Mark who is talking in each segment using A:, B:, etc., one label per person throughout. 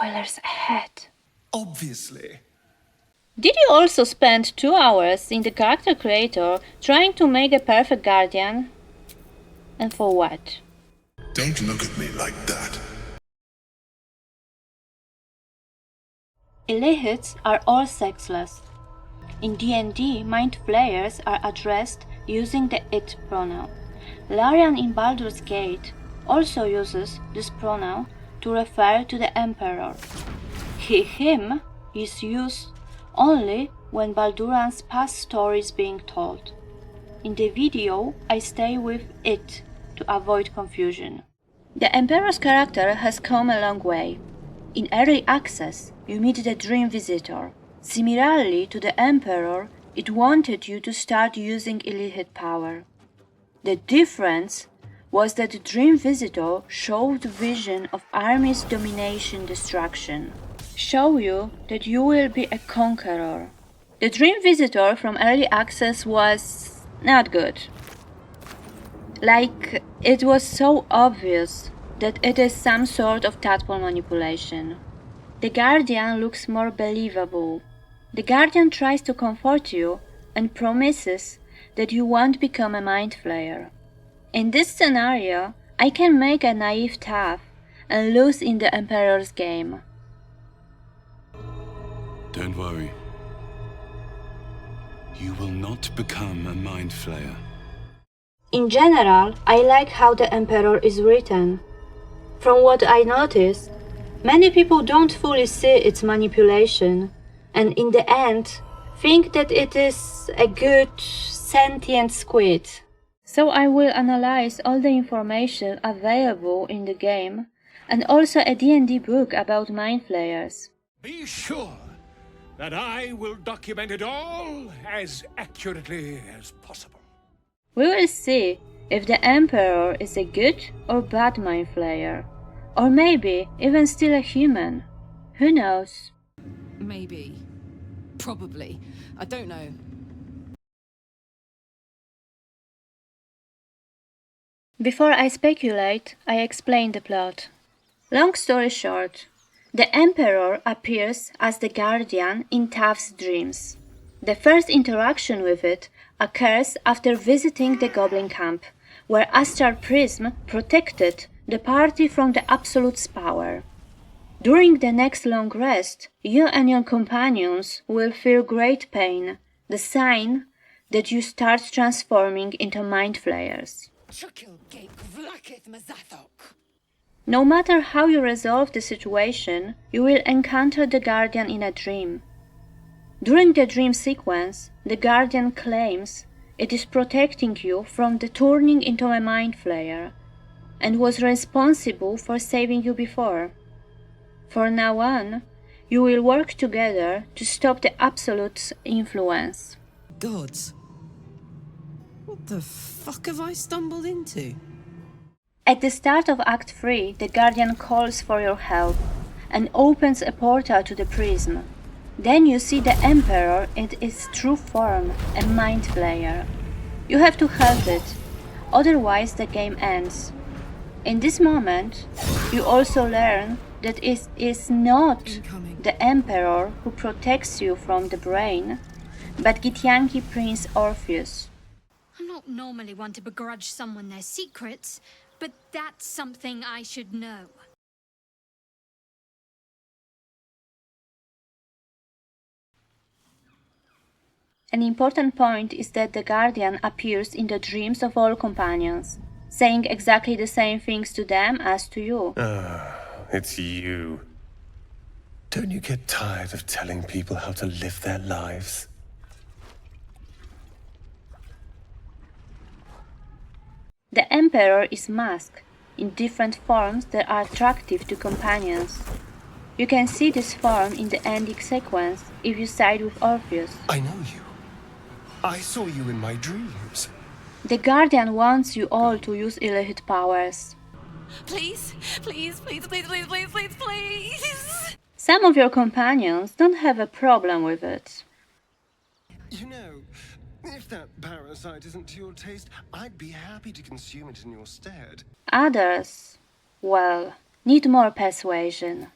A: Spoilers ahead.
B: Obviously.
A: Did you also spend 2 hours in the character creator trying to make a perfect guardian? And for what?
B: Don't look at me like that.
A: Illithids are all sexless. In D&D, mind flayers are addressed using the it pronoun. Larian in Baldur's Gate also uses this pronoun to refer to the Emperor. Him is used only when Balduran's past story is being told. In the video, I stay with it to avoid confusion. The Emperor's character has come a long way. In early access, you meet the Dream Visitor. Similarly to the Emperor, it wanted you to start using Illithid power. The difference was that the Dream Visitor showed vision of armies' domination destruction. Show you that you will be a conqueror. The Dream Visitor from early access was not good. Like, it was so obvious that it is some sort of tadpole manipulation. The Guardian looks more believable. The Guardian tries to comfort you and promises that you won't become a mind flayer. In this scenario, I can make a naive tough and lose in the Emperor's game.
C: Don't worry. You will not become a mind flayer.
A: In general, I like how the Emperor is written. From what I noticed, many people don't fully see its manipulation, and in the end, think that it is a good, sentient squid. So I will analyze all the information available in the game, and also a D&D book about mind flayers.
D: Be sure that I will document it all as accurately as possible.
A: We will see if the Emperor is a good or bad mind flayer, or maybe even still a human. Who knows?
E: Maybe. Probably. I don't know.
A: Before I speculate, I explain the plot. Long story short, the Emperor appears as the Guardian in Tav's dreams. The first interaction with it occurs after visiting the Goblin camp, where Astral Prism protected the party from the Absolute's power. During the next long rest, you and your companions will feel great pain, the sign that you start transforming into mind flayers. No matter how you resolve the situation, you will encounter the Guardian in a dream. During the dream sequence, the Guardian claims it is protecting you from the turning into a mind flayer, and was responsible for saving you before. From now on, you will work together to stop the Absolute's influence.
E: Gods. What the fuck have I stumbled into?
A: At the start of Act 3, the Guardian calls for your help and opens a portal to the prism. Then you see the Emperor in its true form, a mind flayer. You have to help it, otherwise the game ends. In this moment, you also learn that it is not the Emperor who protects you from the brain, but Githyanki Prince Orpheus.
F: I'm not normally one to begrudge someone their secrets, but that's something I should know.
A: An important point is that the Guardian appears in the dreams of all companions, saying exactly the same things to them as to you.
B: It's you. Don't you get tired of telling people how to live their lives?
A: The Emperor is masked in different forms that are attractive to companions. You can see this form in the ending sequence if you side with Orpheus.
B: I know you. I saw you in my dreams.
A: The Guardian wants you all to use Illithid powers.
F: Please, please, please, please, please, please, please, please.
A: Some of your companions don't have a problem with it.
B: You know, if that parasite isn't to your taste, I'd be happy to consume it in your stead.
A: Others, well, need more persuasion.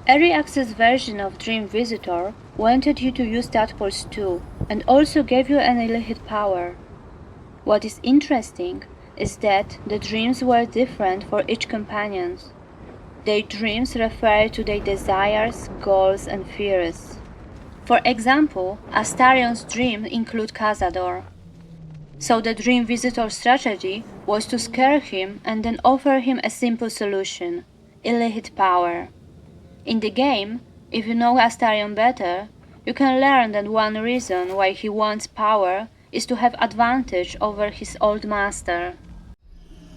A: Early access version of Dream Visitor wanted you to use tadpoles too, and also gave you an illicit power. What is interesting is that the dreams were different for each companion. Their dreams refer to their desires, goals and fears. For example, Astarion's dream include Cazador. So the Dream Visitor strategy was to scare him and then offer him a simple solution, illicit power. In the game, if you know Astarion better, you can learn that one reason why he wants power is to have advantage over his old master.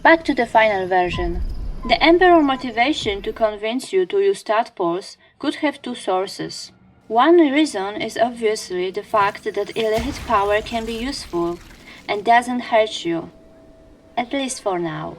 A: Back to the final version. The Emperor's motivation to convince you to use tadpoles could have two sources. One reason is obviously the fact that illicit power can be useful and doesn't hurt you, at least for now.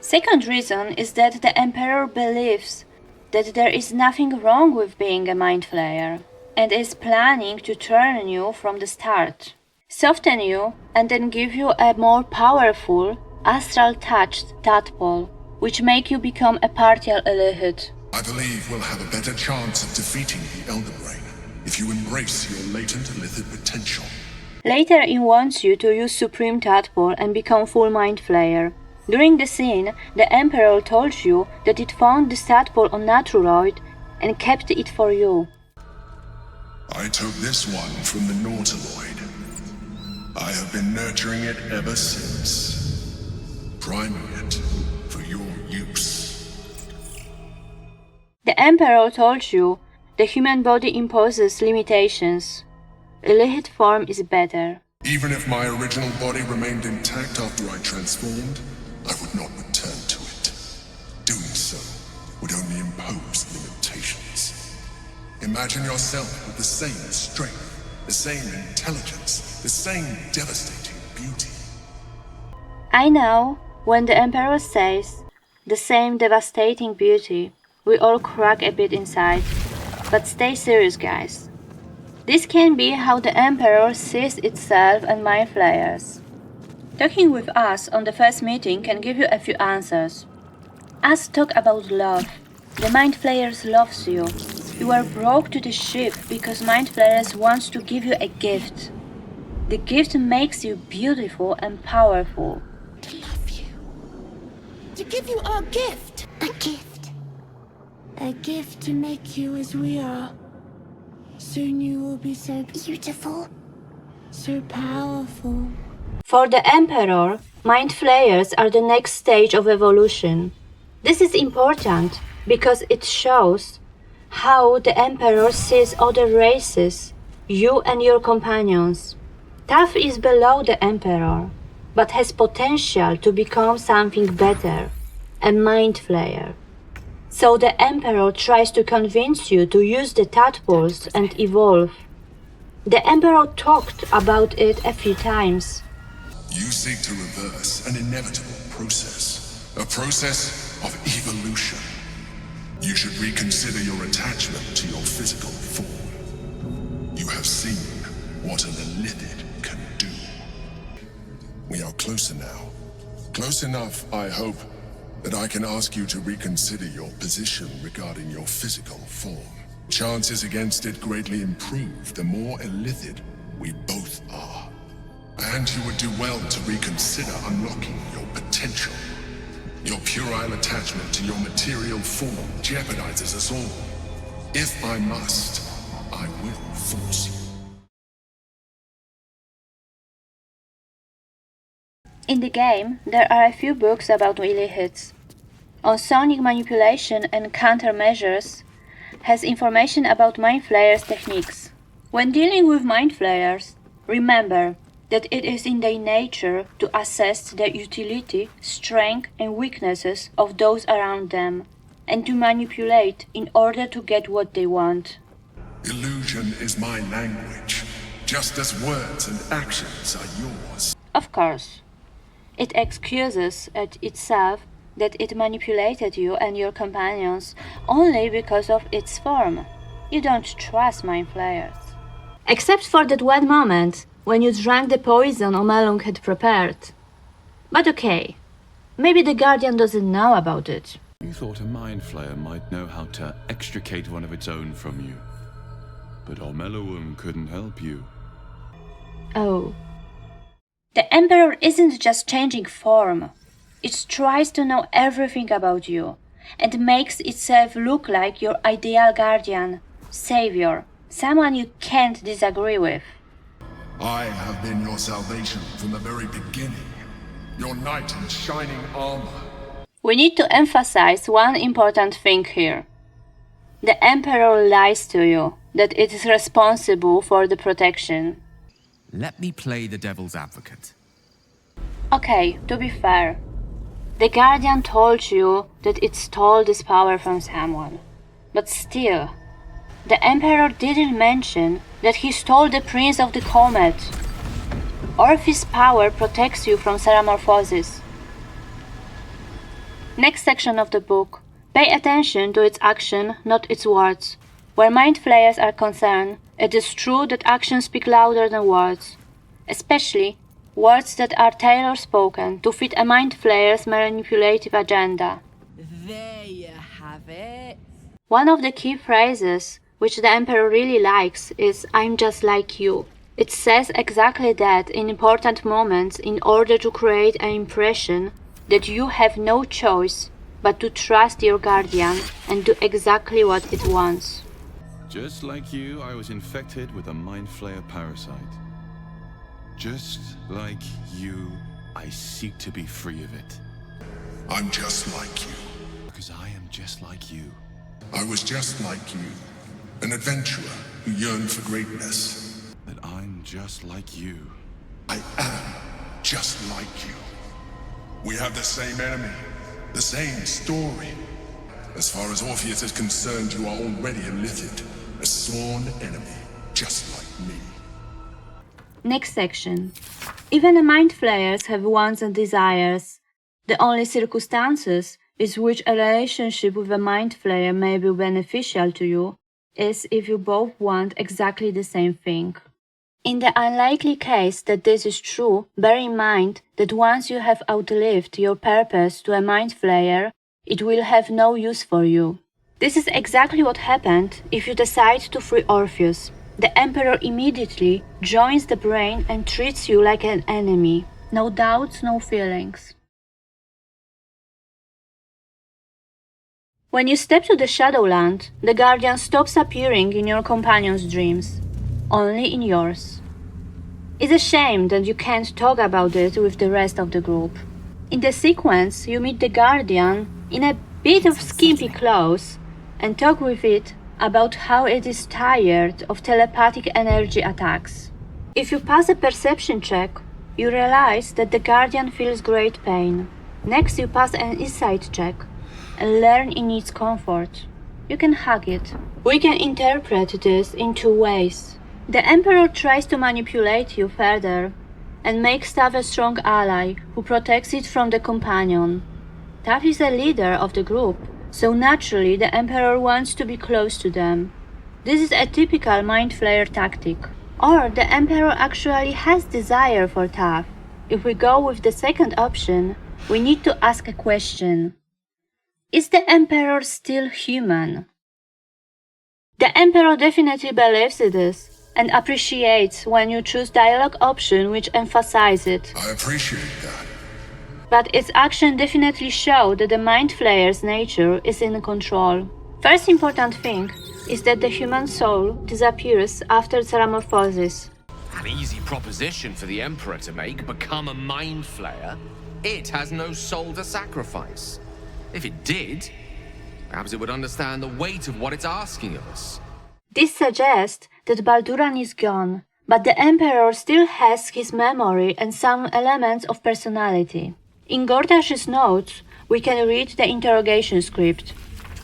A: Second reason is that the Emperor believes that there is nothing wrong with being a mind flayer, and is planning to turn you from the start, soften you and then give you a more powerful, astral-touched tadpole, which make you become a partial illicit.
G: I believe we'll have a better chance of defeating the Elder Brain if you embrace your latent illicit potential.
A: Later he wants you to use Supreme Tadpole and become full mind flayer. During the scene, the Emperor told you that it found this tadpole on Naturoid and kept it for you.
G: I took this one from the Nautiloid. I have been nurturing it ever since, priming it for your use.
A: The Emperor told you the human body imposes limitations. Illicit form is better.
G: Even if my original body remained intact after I transformed, I would not return to it. Doing so would only impose limitations. Imagine yourself with the same strength, the same intelligence, the same devastating beauty.
A: I know, when the Emperor says the same devastating beauty, we all crack a bit inside. But stay serious, guys. This can be how the Emperor sees itself and mind flayers. Talking with us on the first meeting can give you a few answers. Us talk about love. The mind flayers loves you. You are brought to the ship because mind flayers wants to give you a gift. The gift makes you beautiful and powerful.
H: To love you. To give you our gift. A gift. A gift to make you as we are. Soon you will be so beautiful. So powerful.
A: For the Emperor, mind flayers are the next stage of evolution. This is important because it shows how the Emperor sees other races, you and your companions. Taff is below the Emperor, but has potential to become something better, a mind flayer. So the Emperor tries to convince you to use the tadpoles and evolve. The Emperor talked about it a few times.
G: You seek to reverse an inevitable process. A process of evolution. You should reconsider your attachment to your physical form. You have seen what an illithid can do. We are closer now. Close enough, I hope, that I can ask you to reconsider your position regarding your physical form. Chances against it greatly improve the more illithid we both are. And you would do well to reconsider unlocking your potential. Your puerile attachment to your material form jeopardizes us all. If I must, I will force you.
A: In the game, there are a few books about illithits. On sonic manipulation and countermeasures has information about mind flayers techniques. When dealing with mind flayers, remember that it is in their nature to assess the utility, strength and weaknesses of those around them, and to manipulate in order to get what they want.
G: Illusion is my language, just as words and actions are yours.
A: Of course, it excuses itself that it manipulated you and your companions only because of its form. You don't trust mind flayers. Except for that one moment when you drank the poison Omelung had prepared. But okay, maybe the Guardian doesn't know about it.
C: You thought a mind flayer might know how to extricate one of its own from you. But Omelowum couldn't help you.
A: Oh. The Emperor isn't just changing form. It tries to know everything about you and makes itself look like your ideal guardian, savior, someone you can't disagree with.
G: I have been your salvation from the very beginning. Your knight in shining armor.
A: We need to emphasize one important thing here. The Emperor lies to you that it is responsible for the protection.
I: Let me play the devil's advocate.
A: Okay, to be fair, the Guardian told you that it stole this power from someone. But still, the Emperor didn't mention that he stole the Prince of the Comet. Orpheus' power protects you from metamorphosis. Next section of the book. Pay attention to its action, not its words. Where mind flayers are concerned, it is true that actions speak louder than words. Especially words that are tailor-spoken to fit a mind flayer's manipulative agenda.
E: There you have it.
A: One of the key phrases which the Emperor really likes is "I'm just like you." It says exactly that in important moments in order to create an impression that you have no choice but to trust your guardian and do exactly what it wants.
C: Just like you, I was infected with a mind flayer parasite. Just like you, I seek to be free of it.
G: I'm just like you.
C: Because I am just like you.
G: I was just like you. An adventurer who yearned for greatness.
C: That I'm just like you.
G: I am just like you. We have the same enemy, the same story. As far as Orpheus is concerned, you are already a Lithid, a sworn enemy, just like me.
A: Next section. Even the mind flayers have wants and desires. The only circumstances in which a relationship with a mind flayer may be beneficial to you is if you both want exactly the same thing. In the unlikely case that this is true, bear in mind that once you have outlived your purpose to a mind flayer, it will have no use for you. This is exactly what happened if you decide to free Orpheus. The Emperor immediately joins the brain and treats you like an enemy. No doubts, no feelings. When you step to the Shadowland, the Guardian stops appearing in your companion's dreams. Only in yours. It's a shame that you can't talk about it with the rest of the group. In the sequence, you meet the Guardian in a bit of skimpy clothes and talk with it about how it is tired of telepathic energy attacks. If you pass a perception check, you realize that the Guardian feels great pain. Next, you pass an insight check and learn it needs comfort. You can hug it. We can interpret this in two ways. The Emperor tries to manipulate you further and makes Tav a strong ally who protects it from the companion. Tav is a leader of the group, so naturally the Emperor wants to be close to them. This is a typical mind flayer tactic. Or the Emperor actually has desire for Tav. If we go with the second option, we need to ask a question. Is the Emperor still human? The Emperor definitely believes it is, and appreciates when you choose dialogue option which emphasize it.
G: I appreciate that.
A: But its action definitely show that the mind flayer's nature is in control. First important thing is that the human soul disappears after metamorphosis.
J: An easy proposition for the Emperor to make, become a mind flayer. It has no soul to sacrifice. If it did, perhaps it would understand the weight of what it's asking of us.
A: This suggests that Balduran is gone, but the Emperor still has his memory and some elements of personality. In Gortash's notes, we can read the interrogation script.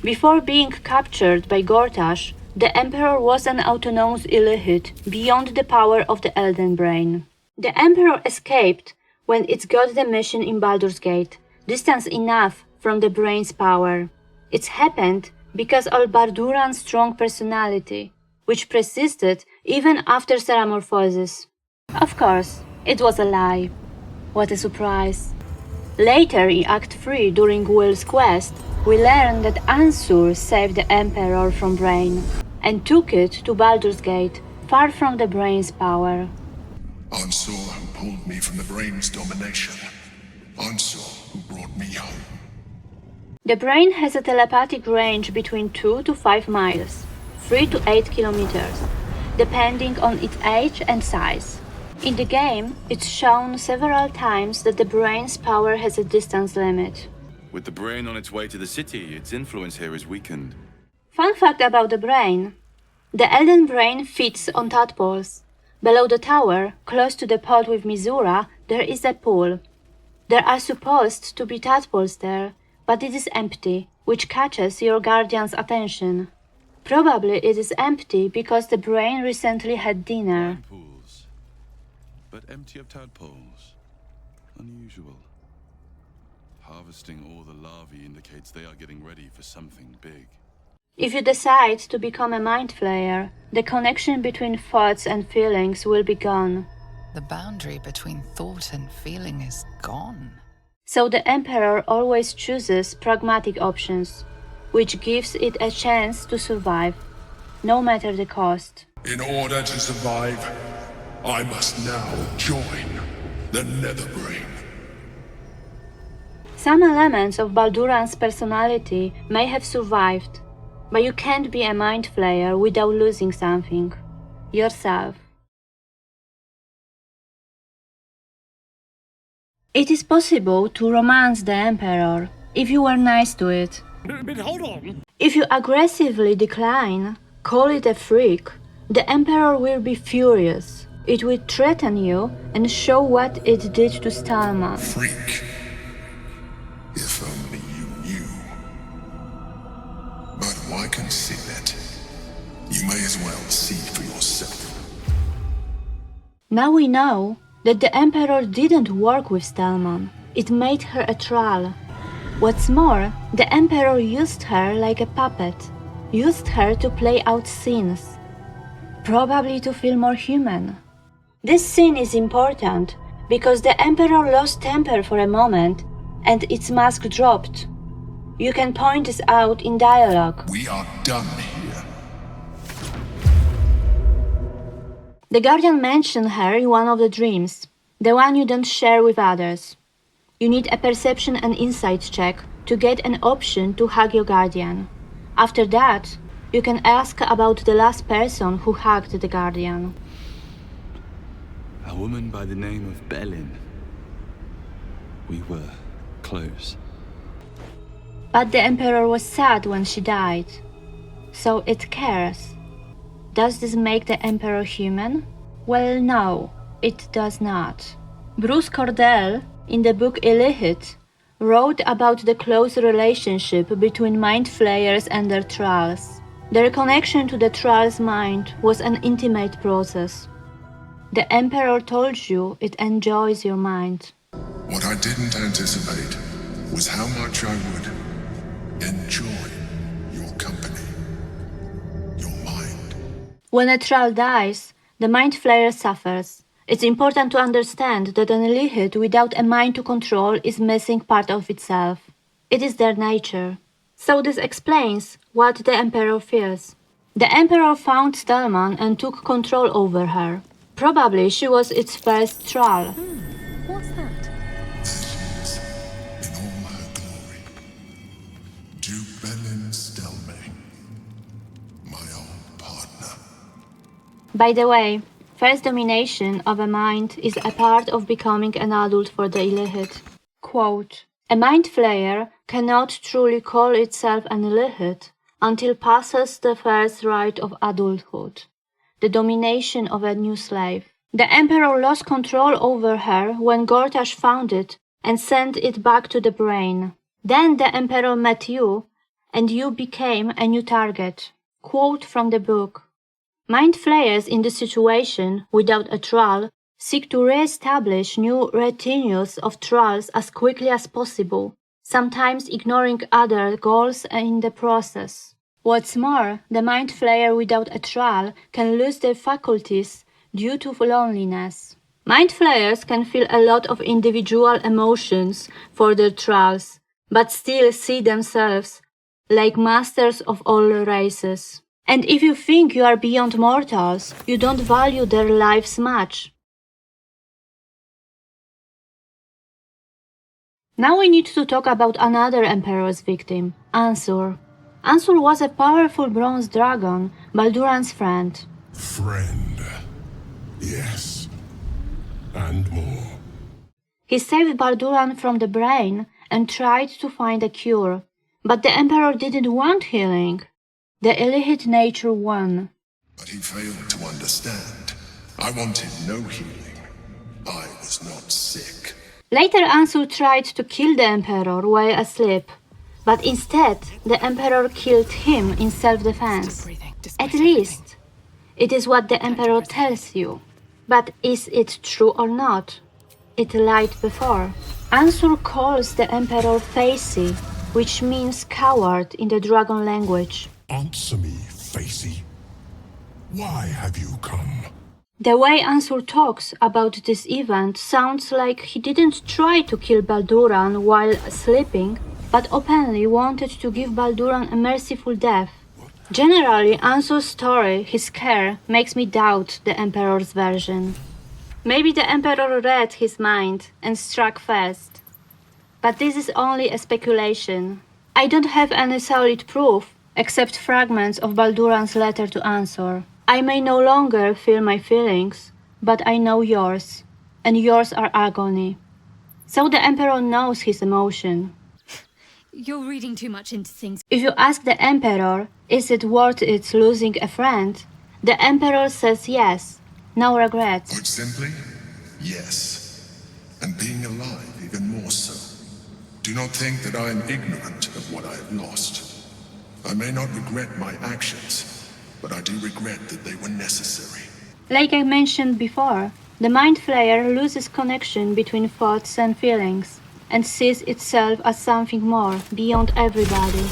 A: Before being captured by Gortash, the Emperor was an autonomous illithid beyond the power of the Elden Brain. The Emperor escaped when it got the mission in Baldur's Gate, distance enough from the brain's power. It happened because of Balduran's strong personality, which persisted even after metamorphosis. Of course, it was a lie. What a surprise. Later, in Act 3, during Will's quest, we learn that Ansur saved the Emperor from Brain and took it to Baldur's Gate, far from the Brain's power.
G: Ansur who pulled me from the Brain's domination. Ansur who brought me home.
A: The Brain has a telepathic range between 2 to 5 miles, 3 to 8 kilometers, depending on its age and size. In the game, it's shown several times that the Brain's power has a distance limit.
C: With the brain on its way to the city, its influence here is weakened.
A: Fun fact about the Brain. The Elden Brain feeds on tadpoles. Below the tower, close to the pod with Mizura, there is a pool. There are supposed to be tadpoles there, but it is empty, which catches your guardian's attention. Probably it is empty because the Brain recently had dinner.
C: Pools, but empty of tadpoles. Unusual. Harvesting all the larvae indicates they are getting ready for something big.
A: If you decide to become a Mind Flayer, the connection between thoughts and feelings will be gone.
K: The boundary between thought and feeling is gone.
A: So the Emperor always chooses pragmatic options, which gives it a chance to survive, no matter the cost.
G: In order to survive, I must now join the Netherbrain.
A: Some elements of Balduran's personality may have survived, but you can't be a Mind Flayer without losing something. Yourself. It is possible to romance the Emperor, if you were nice to it.
D: But hold on.
A: If you aggressively decline, call it a freak, the Emperor will be furious. It will threaten you and show what it did to Stallman.
G: Freak. If only you knew. But why conceal it? You may as well see for yourself.
A: Now we know that the Emperor didn't work with Stallman. It made her a thrall. What's more, the Emperor used her like a puppet. Used her to play out scenes. Probably to feel more human. This scene is important because the Emperor lost temper for a moment and its mask dropped. You can point this out in dialogue.
G: We are done here.
A: The Guardian mentioned her in one of the dreams, the one you don't share with others. You need a perception and insight check to get an option to hug your Guardian. After that, you can ask about the last person who hugged the Guardian.
C: A woman by the name of Belin. We were close.
A: But the Emperor was sad when she died. So it cares. Does this make the Emperor human? Well, no, it does not. Bruce Cordell, in the book Illicit, wrote about the close relationship between Mind Flayers and their thralls. Their connection to the thrall's mind was an intimate process. The Emperor told you it enjoys your mind.
G: What I didn't anticipate was how much I would enjoy your company, your mind.
A: When a thrall dies, the Mind Flayer suffers. It's important to understand that an Illithid without a mind to control is missing part of itself. It is their nature. So this explains what the Emperor feels. The Emperor found Stallman and took control over her. Probably she was its first thrall.
K: What's that?
G: There she is, in all her glory. To Belin Stelmane, my old partner.
A: By the way, first domination of a mind is a part of becoming an adult for the Illithid. Quote, a Mind Flayer cannot truly call itself an Illithid until passes the first rite of adulthood, the domination of a new slave. The Emperor lost control over her when Gortash found it and sent it back to the brain. Then the Emperor met you, and you became a new target. Quote from the book. Mind Flayers in this situation, without a thrall, seek to re-establish new retinues of thralls as quickly as possible, sometimes ignoring other goals in the process. What's more, the Mind Flayer without a thrall can lose their faculties due to loneliness. Mind flayers can feel a lot of individual emotions for their trials, but still see themselves like masters of all races. And if you think you are beyond mortals, you don't value their lives much. Now we need to talk about another Emperor's victim, Ansur. Ansur was a powerful bronze dragon, Balduran's friend.
G: Friend. Yes. And more.
A: He saved Balduran from the brain and tried to find a cure, but the Emperor didn't want healing. The illicit nature won.
G: But he failed to understand. I wanted no healing. I was not sick.
A: Later Ansur tried to kill the Emperor while asleep, but instead the Emperor killed him in self-defense. At least, it is what the Emperor tells you. But is it true or not? It lied before. Ansur calls the Emperor Facey, which means coward in the dragon language.
G: Answer me, Facey. Why have you come?
A: The way Ansur talks about this event sounds like he didn't try to kill Balduran while sleeping, but openly wanted to give Balduran a merciful death. Generally, Ansur's story, his care, makes me doubt the Emperor's version. Maybe the Emperor read his mind and struck first. But this is only a speculation. I don't have any solid proof, except fragments of Balduran's letter to Ansur. I may no longer feel my feelings, but I know yours, and yours are agony. So the Emperor knows his emotion.
F: You're reading too much into things.
A: If you ask the Emperor, is it worth it losing a friend? The Emperor says yes, no regrets.
G: Put simply, yes. And being alive even more so. Do not think that I am ignorant of what I have lost. I may not regret my actions, but I do regret that they were necessary.
A: Like I mentioned before, the Mind Flayer loses connection between thoughts and feelings, and sees itself as something more, beyond everybody.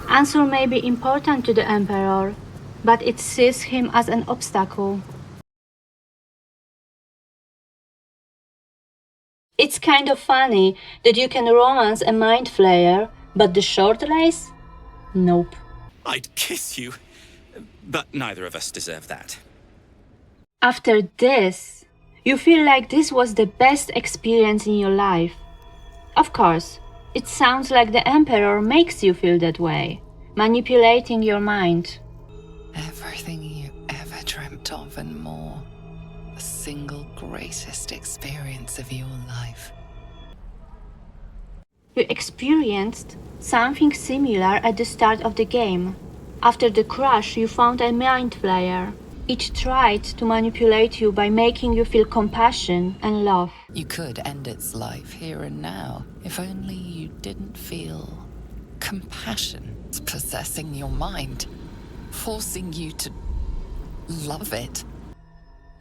A: Ansur may be important to the Emperor, but it sees him as an obstacle. It's kind of funny that you can romance a Mind Flayer, but the short race? Nope.
L: I'd kiss you, but neither of us deserve that.
A: After this, you feel like this was the best experience in your life. Of course, it sounds like the Emperor makes you feel that way, manipulating your mind.
K: Everything you ever dreamt of and more. The single greatest experience of your life.
A: You experienced something similar at the start of the game. After the crash, you found a Mind Flayer. It tried to manipulate you by making you feel compassion and love.
K: You could end its life here and now, if only you didn't feel compassion possessing your mind, forcing you to love it.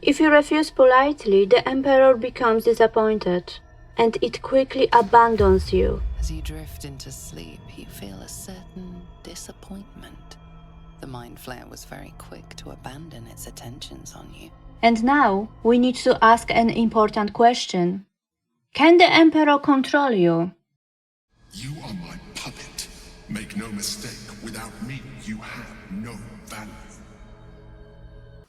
A: If you refuse politely, the Emperor becomes disappointed, and it quickly abandons you.
K: As you drift into sleep, you feel a certain disappointment. The Mind Flayer was very quick to abandon its attentions on you.
A: And now, we need to ask an important question. Can the Emperor control you?
G: You are my puppet. Make no mistake, without me, you have no value.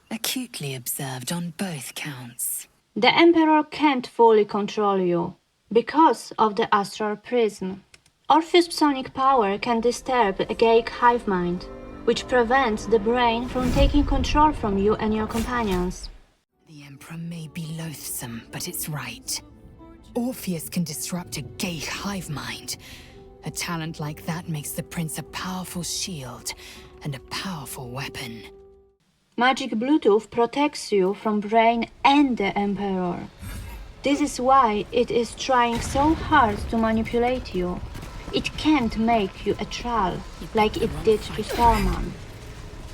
M: Acutely observed on both counts.
A: The Emperor can't fully control you, because of the astral prism. Orpheus' psionic power can disturb a gay hive mind, which prevents the brain from taking control from you and your companions.
M: The Emperor may be loathsome, but it's right. Orpheus can disrupt a gay hive mind. A talent like that makes the prince a powerful shield and a powerful weapon.
A: Magic Bluetooth protects you from brain and the Emperor. This is why it is trying so hard to manipulate you. It can't make you a thrall, like it did to Starman.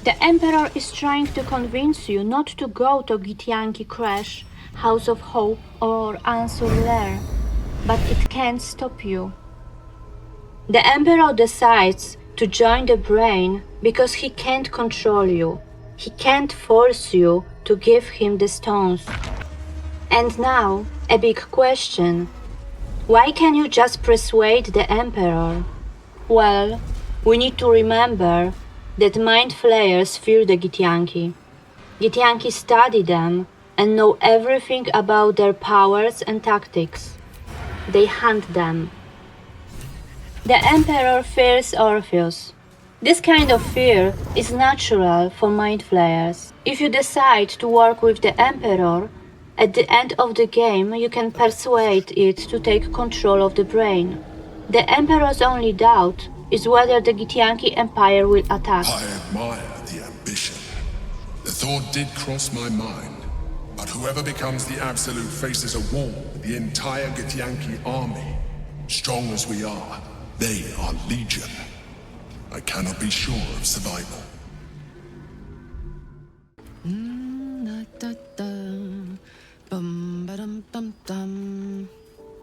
A: The Emperor is trying to convince you not to go to Githyanki Crash, House of Hope or Ansur Lair, but it can't stop you. The Emperor decides to join the brain because he can't control you. He can't force you to give him the stones. And now, a big question. Why can't you just persuade the Emperor? Well, we need to remember that Mind Flayers fear the Githyanki. Githyanki study them and know everything about their powers and tactics. They hunt them. The Emperor fears Orpheus. This kind of fear is natural for Mind Flayers. If you decide to work with the Emperor, at the end of the game you can persuade it to take control of the brain. The Emperor's only doubt is whether the Githyanki Empire will attack.
G: I admire the ambition. The thought did cross my mind. But whoever becomes the Absolute faces a war with the entire Githyanki army. Strong as we are, they are legion. I cannot be sure of survival.